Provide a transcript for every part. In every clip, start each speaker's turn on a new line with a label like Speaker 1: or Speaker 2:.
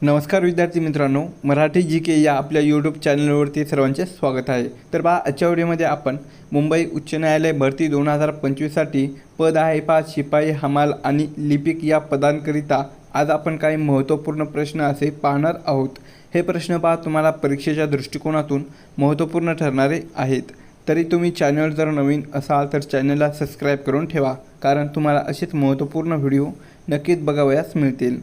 Speaker 1: नमस्कार विद्यार्थी मित्रांनो, मराठी जी के या आपल्या यूट्यूब चॅनलवरती सर्वांचे स्वागत आहे। तर पहा, आजच्या व्हिडिओमध्ये आपण मुंबई उच्च न्यायालय भरती 2025साठी पद आहे पहा शिपाई, हमाल आणि लिपिक या पदांकरिता आज आपण काही महत्त्वपूर्ण प्रश्न असे पाहणार आहोत। हे प्रश्न पहा तुम्हाला परीक्षेच्या दृष्टिकोनातून महत्त्वपूर्ण ठरणारे आहेत। तरी तुम्ही चॅनल जर नवीन असाल तर चॅनलला सबस्क्राईब करून ठेवा, कारण तुम्हाला असेच महत्त्वपूर्ण व्हिडिओ नक्कीच बघावयास मिळतील।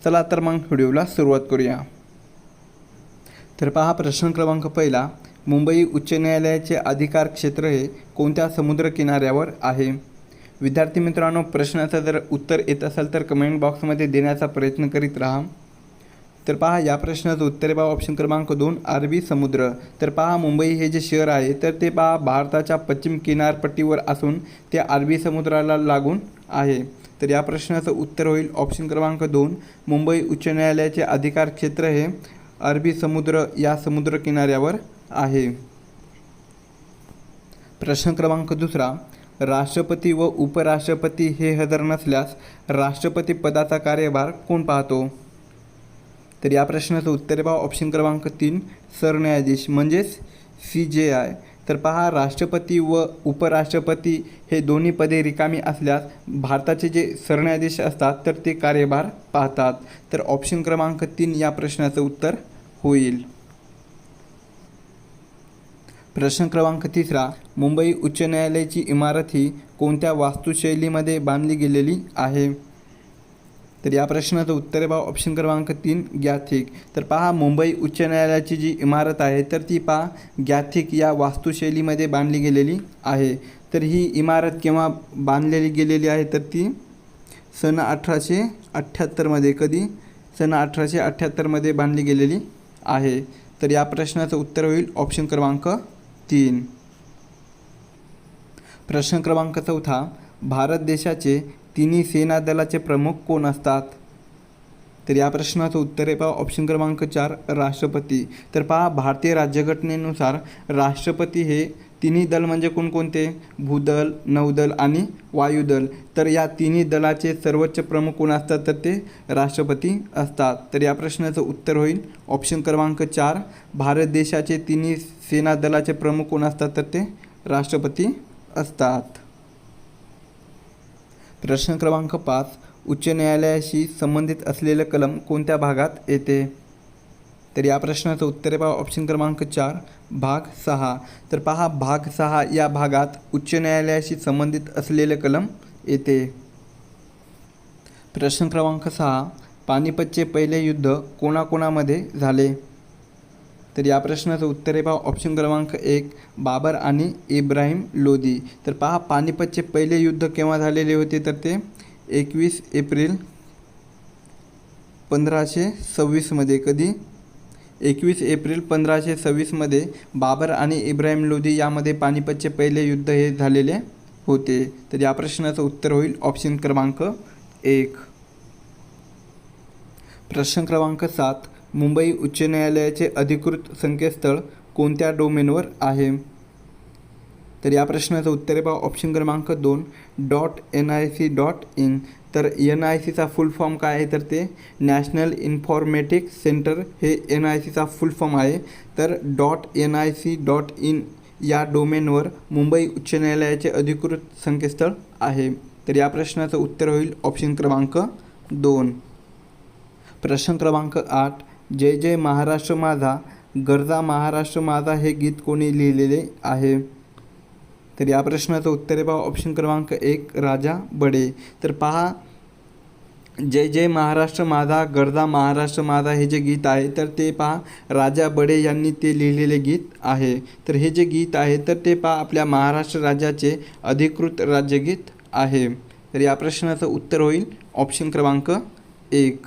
Speaker 1: चला तर मग व्हिडिओला सुरुवात करूया। तर पहा, प्रश्न क्रमांक पहिला, मुंबई उच्च न्यायालयाचे अधिकार क्षेत्र हे कोणत्या समुद्रकिनाऱ्यावर आहे? विद्यार्थी मित्रांनो, प्रश्नाचं जर उत्तर येत असेल तर कमेंट बॉक्समध्ये देण्याचा प्रयत्न करीत राहा। तर पहा, या प्रश्नाचं उत्तर पहा ऑप्शन क्रमांक 2 अरबी समुद्र। तर पहा, मुंबई हे जे शहर आहे तर ते पहा भारताच्या पश्चिम किनारपट्टीवर असून ते अरबी समुद्राला लागून आहे। तर या प्रश्नाचं उत्तर होईल ऑप्शन क्रमांक 2 मुंबई उच्च न्यायालयाचे अधिकार क्षेत्र हे अरबी समुद्र या समुद्र किनाऱ्यावर आहे। प्रश्न क्रमांक दुसरा, राष्ट्रपती व उपराष्ट्रपती हे हजर नसल्यास राष्ट्रपती पदाचा कार्यभार कोण पाहतो? तर या प्रश्नाचं उत्तर पहा ऑप्शन क्रमांक 3 सरन्यायाधीश म्हणजेच CJI। तर पहा, राष्ट्रपती व उपराष्ट्रपती हे दोन्ही पदे रिकामी असल्यास भारताचे जे सरन्यायाधीश असतात तर ते कार्यभार पाहतात। तर ऑप्शन क्रमांक 3 या प्रश्नाचं उत्तर होईल। प्रश्न क्रमांक तिसरा, मुंबई उच्च न्यायालयाची इमारत ही कोणत्या वास्तुशैलीमध्ये बांधली गेलेली आहे? तर या प्रश्नाचं उत्तर पहा ऑप्शन क्रमांक 3 गॅथिक। तर पहा, मुंबई उच्च न्यायालयाची जी इमारत आहे तर ती पहा गॅथिक या वास्तुशैलीमध्ये बांधली गेलेली आहे। तर ही इमारत केव्हा बांधलेली गेलेली आहे तर ती सन 1878मध्ये कधी सन 1878मध्ये बांधली गेलेली आहे। तर या प्रश्नाचं उत्तर होईल ऑप्शन क्रमांक 3। प्रश्न क्रमांक चौथा, भारत देशाचे तिन्ही सेना दलाचे प्रमुख कोण असतात? तर या प्रश्नाचं उत्तर आहे पहा ऑप्शन क्रमांक 4 राष्ट्रपती। तर पहा, भारतीय राज्यघटनेनुसार राष्ट्रपती हे तिन्ही दल म्हणजे कोणकोणते? भूदल, नौदल आणि वायुदल। तर या तिन्ही दलाचे सर्वोच्च प्रमुख कोण असतात तर ते राष्ट्रपती असतात। तर या प्रश्नाचं उत्तर होईल ऑप्शन क्रमांक 4 भारत देशाचे तिन्ही सेना दलाचे प्रमुख कोण असतात तर ते राष्ट्रपती असतात। प्रश्न क्रमांक 5, उच्च न्यायालयाशी संबंधित असलेले कलम कोणत्या भागात येते? तर या प्रश्नाचं उत्तर पहा ऑप्शन क्रमांक 4 भाग 6। तर पहा, भाग 6 या भागात उच्च न्यायालयाशी संबंधित असलेले कलम येते। प्रश्न क्रमांक 6, पानिपतचे पहिले युद्ध कोणाकोणामध्ये झाले? तर या प्रश्नाचं उत्तर पहा ऑप्शन क्रमांक 1 बाबर आणि इब्राहिम लोदी। तर पहा, पानिपतचे पहिले युद्ध केव्हा झालेले होते तर ते 21 एप्रिल 1526मध्ये। कधी? 21 एप्रिल 1526मध्ये बाबर आणि इब्राहिम लोदी यामध्ये पानिपतचे पहिले युद्ध हे झालेले होते। तर या प्रश्नाचं उत्तर होईल ऑप्शन क्रमांक 1। प्रश्न क्रमांक 7, मुंबई उच्च न्यायालयाचे अधिकृत संकेतस्थळ कोणत्या डोमेनवर आहे? तर या प्रश्नाचं उत्तर पहा ऑप्शन क्रमांक 2 .nic.in। तर NICचा फुल फॉर्म काय आहे तर ते नॅशनल इन्फॉर्मेटिक्स सेंटर हे NICचा फुल फॉर्म आहे। तर .nic.in या डोमेनवर मुंबई उच्च न्यायालयाचे अधिकृत संकेतस्थळ आहे। तर या प्रश्नाचं उत्तर होईल ऑप्शन क्रमांक 2। प्रश्न क्रमांक 8, जय जय महाराष्ट्र माझा गरजा महाराष्ट्र माझा हे गीत कोणी लिहिलेले आहे? तर या प्रश्नाचं उत्तर पहा ऑप्शन क्रमांक 1 राजा बडे। तर पहा, जय जय महाराष्ट्र माझा गरजा महाराष्ट्र माझा हे जे गीत आहे तर ते पहा राजा बडे यांनी ते लिहिलेले गीत आहे। तर हे जे गीत आहे तर ते पहा आपल्या महाराष्ट्र राज्याचे अधिकृत राज्यगीत आहे। तर या प्रश्नाचं उत्तर होईल ऑप्शन क्रमांक 1।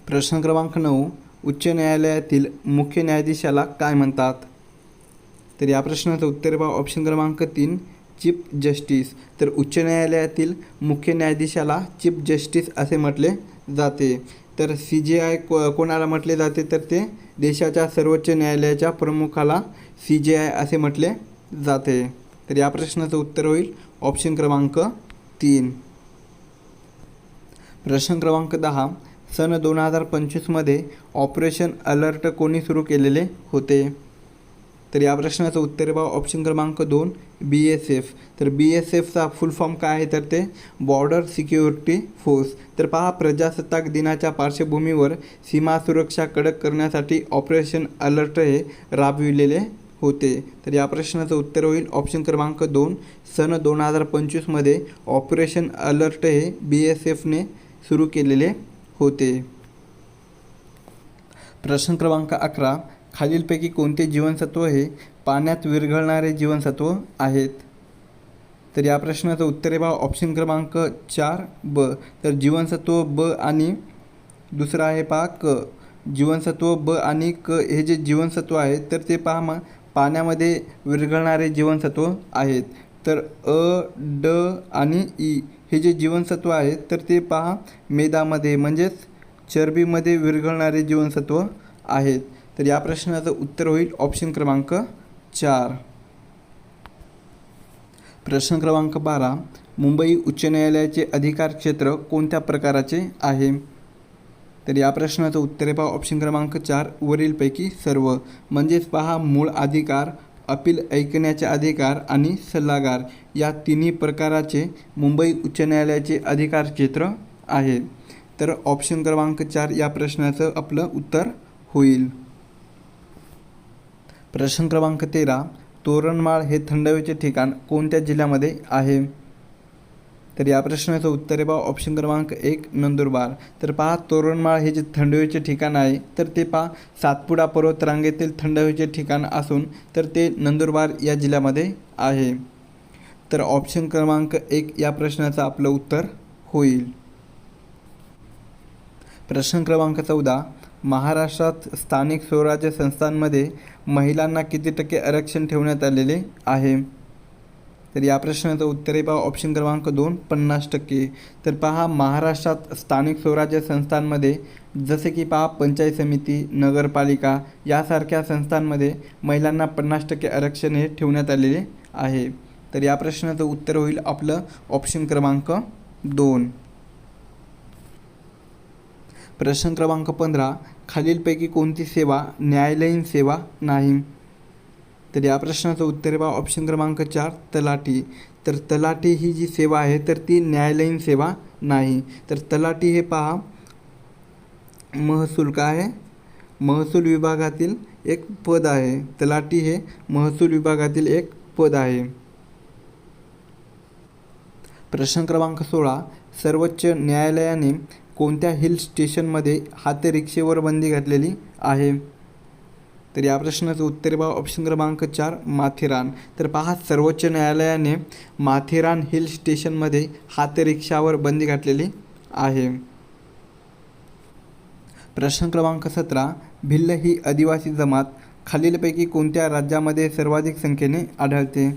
Speaker 1: प्रश्न क्रमांक 9, उच्च न्यायालयातील मुख्य न्यायाधीशाला काय म्हणतात? तर या प्रश्नाचं उत्तर पहा ऑप्शन क्रमांक 3 चीफ जस्टिस। तर उच्च न्यायालयातील मुख्य न्यायाधीशाला चीफ जस्टिस असे म्हटले जाते। तर CJI कोणाला म्हटले जाते तर ते देशाच्या सर्वोच्च न्यायालयाच्या प्रमुखाला CJI असे म्हटले जाते। तर या प्रश्नाचं उत्तर होईल ऑप्शन क्रमांक 3। प्रश्न क्रमांक 10, सन 2025मध्ये ऑपरेशन अलर्ट कोणी सुरू केलेले होते? तर या प्रश्नाचं उत्तर आहे ऑप्शन क्रमांक 2 BSF. तर BSFचा फुल फॉर्म काय आहे तर ते बॉर्डर सिक्युरिटी फोर्स. तर पहा, प्रजासत्ताक दिनाच्या पार्श्वभूमीवर सीमा सुरक्षा कडक करण्यासाठी ऑपरेशन अलर्ट हे राबविलेले होते. तर या प्रश्नाचं उत्तर होईल ऑप्शन क्रमांक 2. सन 2025मध्ये ऑपरेशन अलर्ट हे BSFने सुरू केलेले होते. प्रश्न क्रमांक 11. खालीलपैकी कोणते जीवनसत्व हे पाण्यात विरघळणारे जीवनसत्व आहेत? तर या प्रश्नाचं उत्तर आहे ऑप्शन क्रमांक 4 ब. तर जीवनसत्व ब आणि दुसरं आहे क. जीवनसत्व ब आणि क हे जे जीवनसत्व आहेत तर ते पाण्यामध्ये विरघळणारे जीवनसत्व आहेत. तर ड आणि ई हे जे जीवनसत्व आहेत तर ते मेदामध्ये म्हणजेच चरबीमध्ये विरघळणारे जीवनसत्व आहेत. तर या प्रश्नाचं उत्तर होईल ऑप्शन क्रमांक 4. प्रश्न क्रमांक 12. मुंबई उच्च न्यायालयाचे अधिकार क्षेत्र कोणत्या प्रकाराचे आहे? तर या प्रश्नाचं उत्तर आहे ऑप्शन क्रमांक 4 वरीलपैकी सर्व. म्हणजेच मूळ अधिकार, अपील ऐकण्याचे अधिकार आणि सल्लागार या तिन्ही प्रकाराचे मुंबई उच्च न्यायालयाचे अधिकार क्षेत्र आहे. तर ऑप्शन क्रमांक 4 या प्रश्नाचं आपलं उत्तर होईल. प्रश्न क्रमांक 13. तोरणमाळ हे थंड हवेचे ठिकाण कोणत्या जिल्ह्यामध्ये आहे? तर या प्रश्नाचं उत्तर आहे ऑप्शन क्रमांक 1 नंदुरबार. तर तोरणमाळ हे जे थंड हवेचे ठिकाण आहे तर ते सातपुडा पर्वतरांगेतील थंड हवेचे ठिकाण असून तर ते नंदुरबार या जिल्ह्यामध्ये आहे. तर ऑप्शन क्रमांक 1 या प्रश्नाचं आपलं उत्तर होईल. प्रश्न क्रमांक 14. महाराष्ट्रात स्थानिक स्वराज्य संस्थांमध्ये महिलांना किती टक्के आरक्षण ठेवण्यात आलेले आहे? तर या प्रश्नाचं उत्तर आहे ऑप्शन क्रमांक 2 50%. तर महाराष्ट्रात स्थानिक स्वराज्य संस्थांमध्ये जसे की पंचायत समिती, नगरपालिका यासारख्या संस्थांमध्ये महिलांना 50% आरक्षण हे ठेवण्यात आलेले आहे. तर या प्रश्नाचं उत्तर होईल आपलं ऑप्शन क्रमांक 2. प्रश्न क्रमांक 15. खालीलपैकी कोणती सेवा न्यायालयीन सेवा नाही? तर या प्रश्नाचं उत्तर आहे ऑप्शन क्रमांक 4 तलाठी. तर तलाठी ही जी सेवा आहे तर ती न्यायालयीन सेवा नाही. तर तलाठी हे महसूल काय आहे? महसूल विभागातील एक पद आहे. तलाठी हे महसूल विभागातील एक पद आहे. प्रश्न क्रमांक 16. सर्वोच्च न्यायालयाने कोणत्या हिल स्टेशनमध्ये हातरिक्षेवर बंदी घातलेली आहे? तर या प्रश्नाचं उत्तर आहे ऑप्शन क्रमांक 4 माथेरान. तर सर्वोच्च न्यायालयाने माथेरान हिल स्टेशनमध्ये हातरिक्षावर बंदी घातलेली आहे. प्रश्न क्रमांक 17. भिल्ल ही आदिवासी जमात खालीलपैकी कोणत्या राज्यामध्ये सर्वाधिक संख्येने आढळते?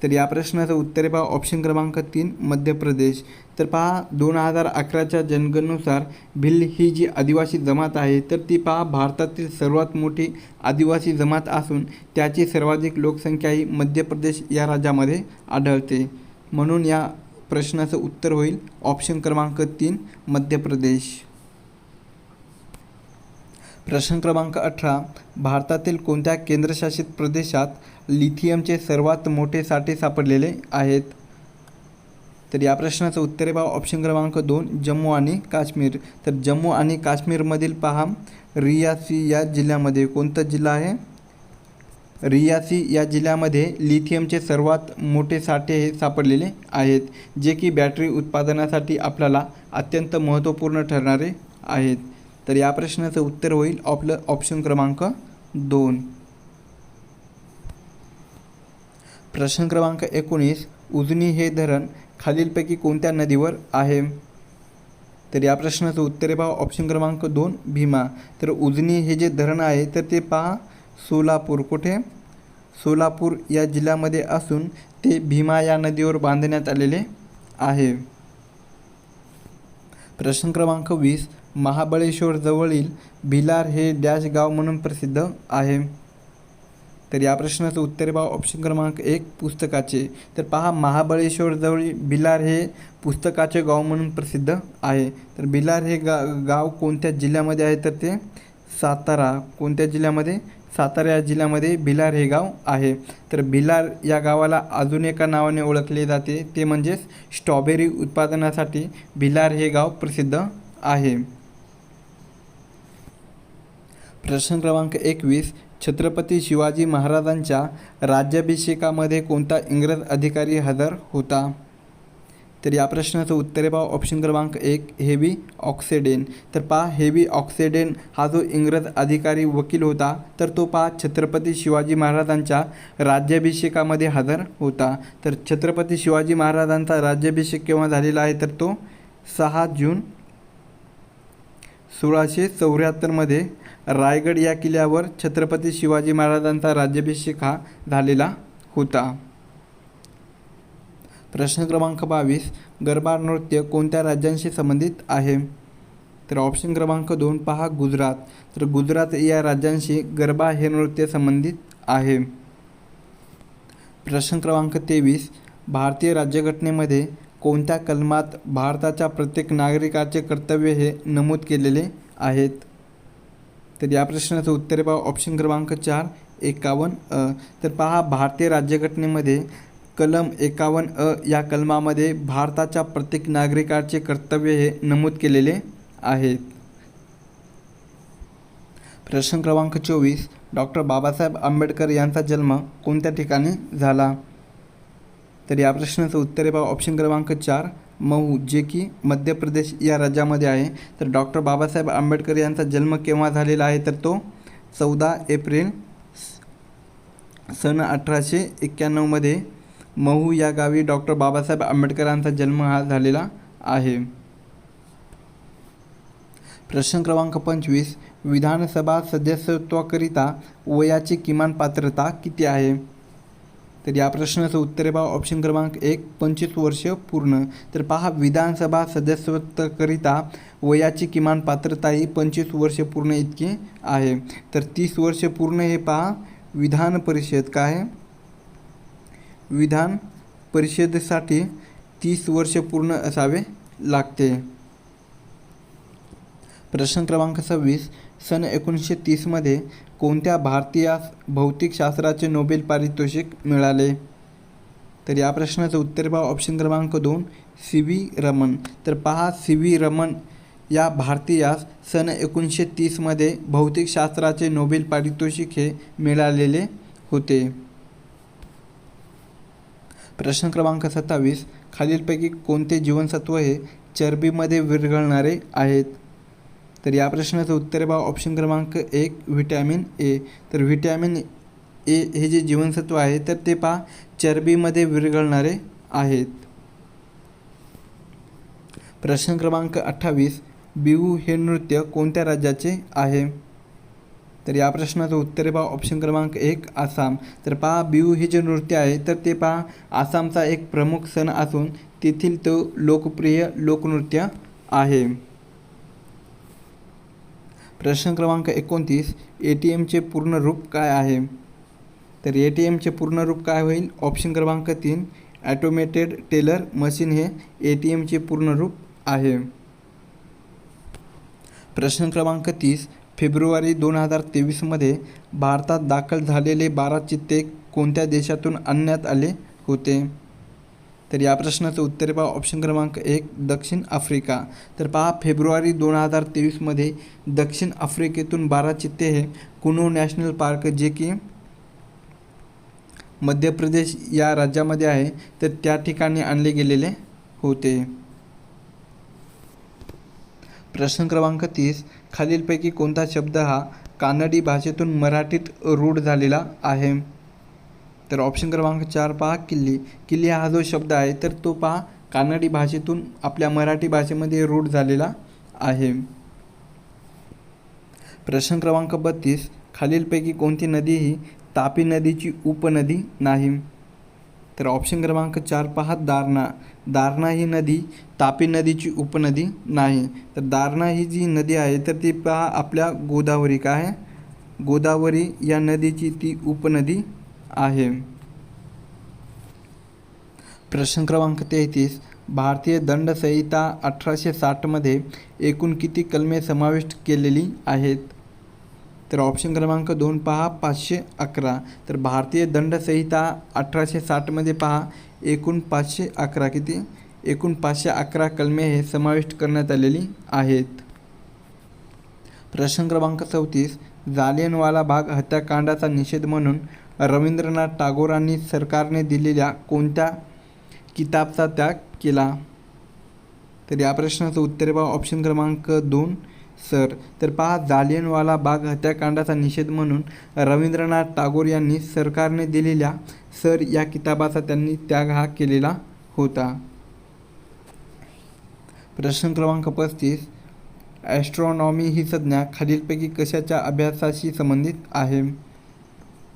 Speaker 1: तर या प्रश्नाचं उत्तर आहे ऑप्शन क्रमांक 3 मध्य प्रदेश. तर 2011च्या जनगणनेनुसार भिल्ल ही जी आदिवासी जमात आहे तर ती भारतातील सर्वात मोठी आदिवासी जमात असून त्याची सर्वाधिक लोकसंख्या ही मध्य प्रदेश या राज्यामध्ये आढळते. म्हणून या प्रश्नाचं उत्तर होईल ऑप्शन क्रमांक 3 मध्य प्रदेश. प्रश्न क्रमांक 18. भारतातील कोणत्या केंद्रशासित प्रदेशात लिथियमचे सर्वात मोठे साठे सापडलेले आहेत? तर या प्रश्नाचं उत्तर आहे ऑप्शन क्रमांक 2 जम्मू आणि काश्मीर. तर जम्मू आणि काश्मीरमधील रियासी या जिल्ह्यामध्ये कोणता जिल्हा आहे? रियासी या जिल्ह्यामध्ये लिथियमचे सर्वात मोठे साठे हे सापडलेले आहेत, जे की बॅटरी उत्पादनासाठी आपल्याला अत्यंत महत्त्वपूर्ण ठरणारे आहेत. तर या प्रश्नाचं उत्तर होईल आपलं ऑप्शन क्रमांक 2. प्रश्न क्रमांक 19. उजनी हे धरण खालीलपैकी कोणत्या नदीवर आहे? तर या प्रश्नाचं उत्तर आहे ऑप्शन क्रमांक 2 भीमा. तर उजनी हे जे धरण आहे तर ते सोलापूर, कुठे? सोलापूर या जिल्ह्यामध्ये असून ते भीमा या नदीवर बांधण्यात आलेले आहे. प्रश्न क्रमांक 20. महाबळेश्वर जवळील भिलार हे डॅश गाव म्हणून प्रसिद्ध आहे? तर या प्रश्नाचं उत्तर आहे पहा ऑप्शन क्रमांक 1 पुस्तकाचे. तर पहा महाबळेश्वरजवळ भिलार हे पुस्तकाचे गाव म्हणून प्रसिद्ध आहे. तर भिलार हे गाव कोणत्या जिल्ह्यामध्ये आहे? तर ते सातारा. कोणत्या जिल्ह्यामध्ये? सातारा या जिल्ह्यामध्ये भिलार हे गाव आहे. तर भिलार या गावाला अजून एका नावाने ओळखले जाते, ते म्हणजेच स्ट्रॉबेरी उत्पादनासाठी भिलार हे गाव प्रसिद्ध आहे. प्रश्न क्रमांक 21 छत्रपती शिवाजी महाराजांच्या राज्याभिषेकामध्ये कोणता इंग्रज अधिकारी हजर होता? तर या प्रश्नाचं उत्तर आहे पहा ऑप्शन क्रमांक 1 हेवी ऑक्सिडेन. तर पहा हेवी ऑक्सिडेन हा जो इंग्रज अधिकारी वकील होता, तर तो पहा छत्रपती शिवाजी महाराजांच्या राज्याभिषेकामध्ये हजर होता. तर छत्रपती शिवाजी महाराजांचा राज्याभिषेक केव्हा झालेला आहे? तर तो 6 जून 1674 रायगड या किल्ल्यावर छत्रपती शिवाजी महाराजांचा राज्याभिषेक हा झालेला होता. प्रश्न क्रमांक 22 गरबा नृत्य कोणत्या राज्यांशी संबंधित आहे? तर ऑप्शन क्रमांक 2 पहा गुजरात. तर गुजरात या राज्यांशी गरबा हे नृत्य संबंधित आहे. प्रश्न क्रमांक 23 भारतीय राज्यघटनेमध्ये कोणत्या कलमात भारताच्या प्रत्येक नागरिकाचे कर्तव्य हे नमूद केलेले आहेत? तर या प्रश्नाचं उत्तर आहे पहा ऑप्शन क्रमांक 4 51 तर पहा भारतीय राज्यघटनेमध्ये कलम 51 या कलमामध्ये भारताच्या प्रत्येक नागरिकाचे कर्तव्य हे नमूद केलेले आहेत. प्रश्न क्रमांक 24 डॉक्टर बाबासाहेब आंबेडकर यांचा जन्म कोणत्या ठिकाणी झाला? तर या प्रश्नाचं उत्तर आहे पहा ऑप्शन क्रमांक 4 महू, जे की मध्य प्रदेश या राज्यामध्ये आहे. तर डॉक्टर बाबासाहेब आंबेडकर यांचा जन्म केव्हा झालेला आहे? तर तो 14 एप्रिल सन 1891 महू या गावी डॉक्टर बाबासाहेब आंबेडकरांचा जन्म हा झालेला आहे. प्रश्न क्रमांक 25 विधानसभा सदस्यत्वाकरिता वयाची किमान पात्रता किती आहे? तर या प्रश्नाचं उत्तर आहे पहा ऑप्शन क्रमांक 1 25 वर्ष पूर्ण. तर पहा विधानसभा सदस्यत्वाकरिता वयाची किमान पात्रता ही 25 वर्ष पूर्ण इतकी आहे. तर 30 वर्ष पूर्ण हे पहा विधान परिषद काय आहे? विधान परिषदेसाठी 30 वर्ष पूर्ण असावे लागते. प्रश्न क्रमांक 26 सन 1930 कोणत्या भारतीयास भौतिकशास्त्राचे नोबेल पारितोषिक मिळाले? तर या प्रश्नाचं उत्तर पहा ऑप्शन क्रमांक 2 CV रमन. तर पहा CV रमन या भारतीयास सन 1930 भौतिकशास्त्राचे नोबेल पारितोषिक हे मिळालेले होते. प्रश्न क्रमांक 27 खालीलपैकी कोणते जीवनसत्व हे चरबीमध्ये विरघळणारे आहेत? तर या प्रश्नाचं उत्तर आहे पहा ऑप्शन क्रमांक 1 व्हिटॅमिन ए. तर व्हिटॅमिन ए हे जे जीवनसत्व आहे तर ते पहा चरबीमध्ये विरघळणारे आहेत. प्रश्न क्रमांक 28 बिहू हे नृत्य कोणत्या राज्याचे आहे? तर या प्रश्नाचं उत्तर आहे पहा ऑप्शन क्रमांक 1 आसाम. तर पहा बिहू हे जे नृत्य आहे तर ते पहा आसामचा एक प्रमुख सण असून तेथील तो लोकप्रिय लोकनृत्य आहे. प्रश्न क्रमांक 29 ATMचे पूर्ण रूप काय आहे? तर ATMचे पूर्ण रूप काय होईल? ऑप्शन क्रमांक 3 ॲटोमेटेड टेलर मशीन हे ATMचे पूर्ण रूप आहे. प्रश्न क्रमांक 30 फेब्रुवारी 2023 भारतात दाखल झालेले 12 चित्ते कोणत्या देशातून आणण्यात आले होते? तर या प्रश्नाचं उत्तर पहा ऑप्शन क्रमांक 1 दक्षिण आफ्रिका. तर पहा फेब्रुवारी 2023 दक्षिण आफ्रिकेतून 12 चित्ते हे कुनो नॅशनल पार्क, जे की मध्य प्रदेश या राज्यामध्ये आहे, तर त्या ठिकाणी आणले गेलेले होते. प्रश्न क्रमांक 30 खालीलपैकी कोणता शब्द हा कानडी भाषेतून मराठीत रूढ झालेला आहे? तर ऑप्शन क्रमांक 4 पहा किल्ली. किल्ली हा जो शब्द आहे तर तो पहा कानडी भाषेतून आपल्या मराठी भाषेमध्ये रूढ झालेला आहे. प्रश्न क्रमांक 32 खालीलपैकी कोणती नदी ही तापी नदीची उपनदी नाही? तर ऑप्शन क्रमांक 4 पहा दारणा. दारणा ही नदी तापी नदीची उपनदी नाही. तर दारणा ही जी नदी आहे तर ती पहा आपल्या गोदावरी काय आहे गोदावरी या नदीची ती उपनदी आहे. प्रश्न क्रमांक 33. भारतीय दंड संहिता 1860 एकूण किती कलमे समाविष्ट केलेली आहेत? तर ऑप्शन क्रमांक 2 पहा 511. तर भारतीय दंड संहिता 1860 पहा एकूण 511 किती? एकूण 511 कलमे हे समाविष्ट करण्यात आलेली आहेत. प्रश्न क्रमांक 34. जालियनवाला बाग हत्याकांडाचा निषेध म्हणून रवींद्रनाथ टागोरांनी सरकारने दिलेल्या कोणत्या किताबचा त्याग केला? तर या प्रश्नाचं उत्तर पहा ऑप्शन क्रमांक 2 सर. तर पहा जालियनवाला बाग हत्याकांडाचा निषेध म्हणून रवींद्रनाथ टागोर यांनी सरकारने दिलेल्या सर या किताबाचा त्यांनी त्याग हा केलेला होता. प्रश्न क्रमांक 35. ॲस्ट्रॉनॉमी ही संज्ञा खालीलपैकी कशाच्या अभ्यासाशी संबंधित आहे?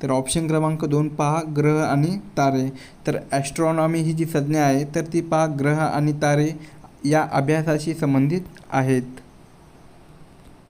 Speaker 1: तर ऑप्शन क्रमांक 2 पहा ग्रह आणि तारे. तर ॲस्ट्रॉनॉमी ही जी संज्ञा आहे तर ती पहा ग्रह आणि तारे या अभ्यासाशी संबंधित आहेत.